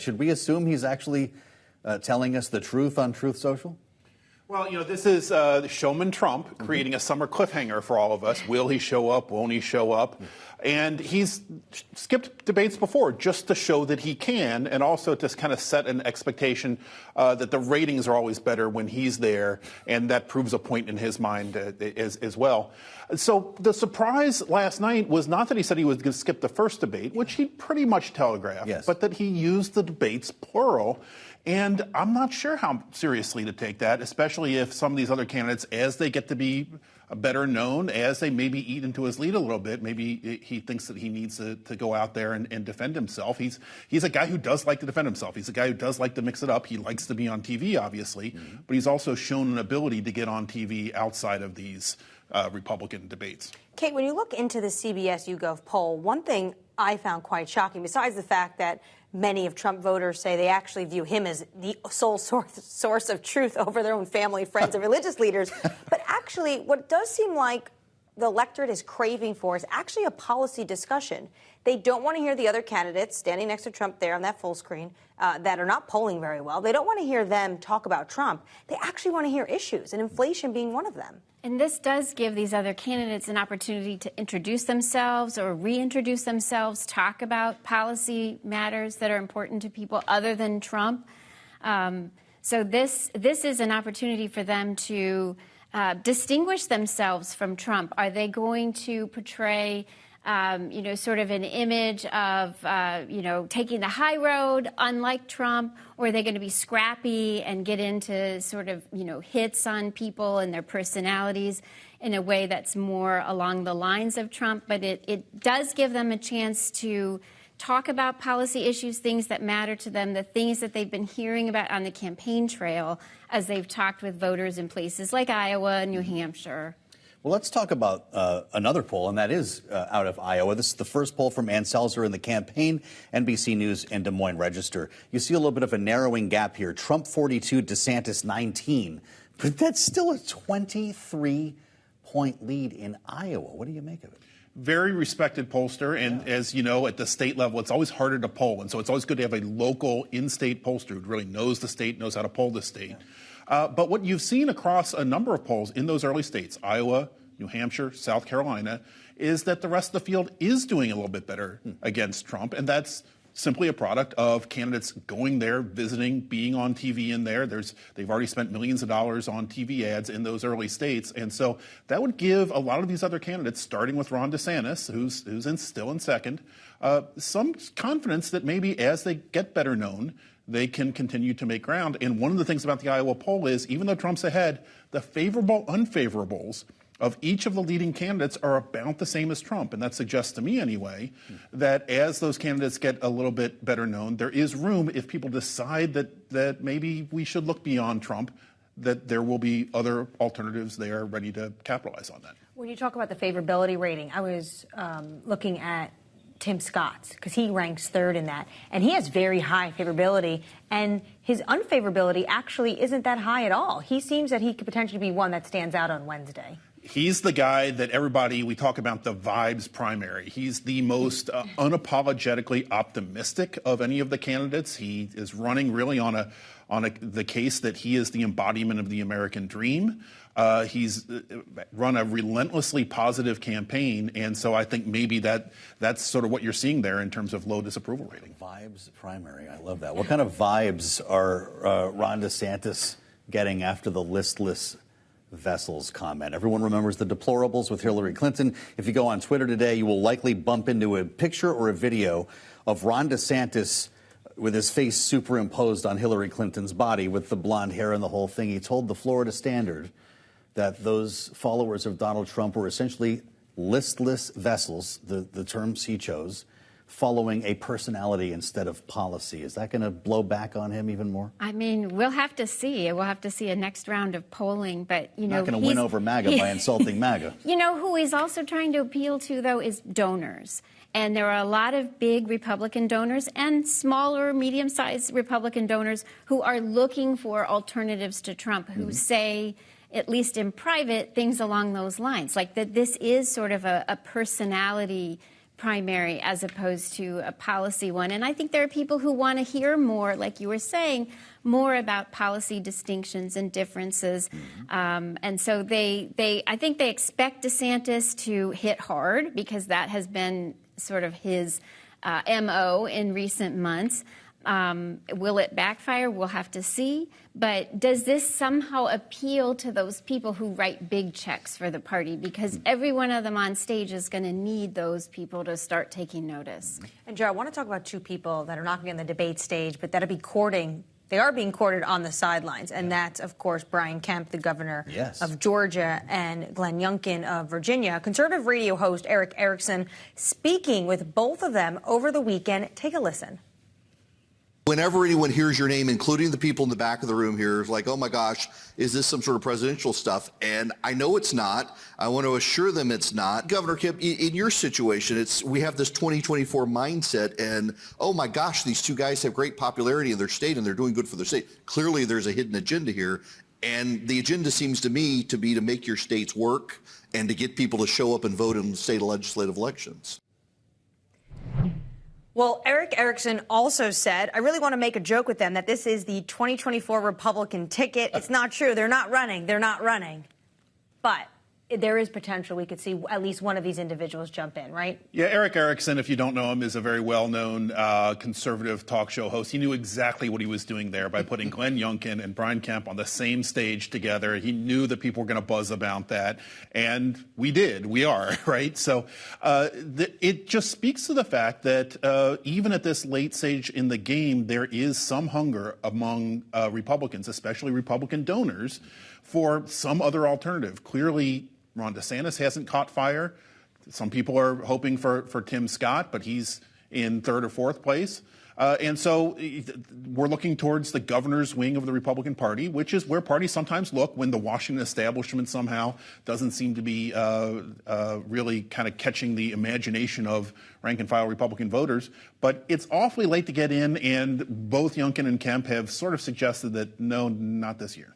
Should we assume he's actually telling us the truth on Truth Social? Well, this is showman Trump creating a summer cliffhanger for all of us. Will he show up? Won't he show up? And he's skipped debates before just to show that he can, and also to kind of set an expectation that the ratings are always better when he's there, and that proves a point in his mind as well. So the surprise last night was not that he said he was going to skip the first debate, which he pretty much telegraphed, but that he used the debates plural. And I'm not sure how seriously to take that, especially if some of these other candidates, as they get to be better known, as they maybe eat into his lead a little bit, maybe he thinks that he needs to go out there and defend himself. He's a guy who does like to defend himself. He's a guy who does like to mix it up. He likes to be on TV, obviously, but he's also shown an ability to get on TV outside of these Republican debates. Kate, when you look into the CBS YouGov poll, one thing I found quite shocking, besides the fact that many of Trump voters say they actually view him as the sole source of truth over their own family, friends, and religious leaders. But actually, what does seem like the electorate is craving for is actually a policy discussion. They don't want to hear the other candidates standing next to Trump there on that full screen that are not polling very well. They don't want to hear them talk about Trump. They actually want to hear issues, and inflation being one of them. And this does give these other candidates an opportunity to introduce themselves or reintroduce themselves, talk about policy matters that are important to people other than Trump. So this is an opportunity for them to distinguish themselves from Trump. Are they going to portray sort of an image of, taking the high road, unlike Trump, or are they going to be scrappy and get into sort of, hits on people and their personalities in a way that's more along the lines of Trump? But it does give them a chance to talk about policy issues, things that matter to them, the things that they've been hearing about on the campaign trail as they've talked with voters in places like Iowa and New Hampshire. Well, let's talk about another poll, and that is out of Iowa. This is the first poll from Ann Selzer in the campaign, NBC News and Des Moines Register. You see a little bit of a narrowing gap here. Trump 42, DeSantis 19. But that's still a 23-point lead in Iowa. What do you make of it? Very respected pollster, and as you know, at the state level, it's always harder to poll, and so it's always good to have a local in-state pollster who really knows the state, knows how to poll the state. But what you've seen across a number of polls in those early states, Iowa, New Hampshire, South Carolina, is that the rest of the field is doing a little bit better against Trump, and that's simply a product of candidates going there, visiting, being on TV in there. They've already spent millions of dollars on TV ads in those early states, and so that would give a lot of these other candidates, starting with Ron DeSantis, who's still in second, some confidence that maybe as they get better known, they can continue to make ground. And one of the things about the Iowa poll is, even though Trump's ahead, the favorable unfavorables of each of the leading candidates are about the same as Trump. And that suggests to me anyway that as those candidates get a little bit better known, there is room, if people decide that maybe we should look beyond Trump, that there will be other alternatives there ready to capitalize on that. When you talk about the favorability rating, I was looking at Tim Scott's, because he ranks third in that, and he has very high favorability, and his unfavorability actually isn't that high at all. He seems that he could potentially be one that stands out on Wednesday. He's the guy that we talk about the vibes primary. He's the most unapologetically optimistic of any of the candidates. He is running really on the case that he is the embodiment of the American dream. He's run a relentlessly positive campaign, and so I think maybe that's sort of what you're seeing there in terms of low disapproval rating. Vibes primary. I love that. What kind of vibes are Ron DeSantis getting after the listless vessels comment? Everyone remembers the deplorables with Hillary Clinton. If you go on Twitter today, you will likely bump into a picture or a video of Ron DeSantis with his face superimposed on Hillary Clinton's body with the blonde hair and the whole thing. He told the Florida Standard that those followers of Donald Trump were essentially listless vessels, the terms he chose, following a personality instead of policy. Is that going to blow back on him even more? I mean, we'll have to see. We'll have to see a next round of polling. But, not going to win over MAGA by insulting MAGA. Who he's also trying to appeal to, though, is donors. And there are a lot of big Republican donors and smaller, medium-sized Republican donors who are looking for alternatives to Trump, who say, at least in private, things along those lines, like that this is sort of a personality primary as opposed to a policy one. And I think there are people who want to hear more, like you were saying, more about policy distinctions and differences. And so I think they expect DeSantis to hit hard because that has been sort of his MO in recent months. Will it backfire? We'll have to see. But does this somehow appeal to those people who write big checks for the party? Because every one of them on stage is going to need those people to start taking notice. And Joe, I want to talk about two people that are not going to be on the debate stage, but that'll be courting. They are being courted on the sidelines, and that's, of course, Brian Kemp, the governor of Georgia, and Glenn Youngkin of Virginia. Conservative radio host Eric Erickson speaking with both of them over the weekend. Take a listen. Whenever anyone hears your name, including the people in the back of the room here, is like, oh my gosh, is this some sort of presidential stuff? And I know it's not. I want to assure them it's not. Governor Kemp, in your situation, we have this 2024 mindset, and oh my gosh, these two guys have great popularity in their state and they're doing good for their state. Clearly there's a hidden agenda here. And the agenda seems to me to be to make your states work and to get people to show up and vote in state legislative elections. Well, Eric Erickson also said, I really want to make a joke with them that this is the 2024 Republican ticket. It's not true. They're not running. They're not running. But there is potential we could see at least one of these individuals jump in, right? Yeah, Eric Erickson, if you don't know him, is a very well-known conservative talk show host. He knew exactly what he was doing there by putting Glenn Youngkin and Brian Kemp on the same stage together. He knew that people were going to buzz about that, and we did. We are, right? So it just speaks to the fact that even at this late stage in the game, there is some hunger among Republicans, especially Republican donors, for some other alternative. Clearly, Ron DeSantis hasn't caught fire. Some people are hoping for Tim Scott, but he's in third or fourth place. And so we're looking towards the governor's wing of the Republican Party, which is where parties sometimes look when the Washington establishment somehow doesn't seem to be really kind of catching the imagination of rank-and-file Republican voters. But it's awfully late to get in, and both Youngkin and Kemp have sort of suggested that, no, not this year.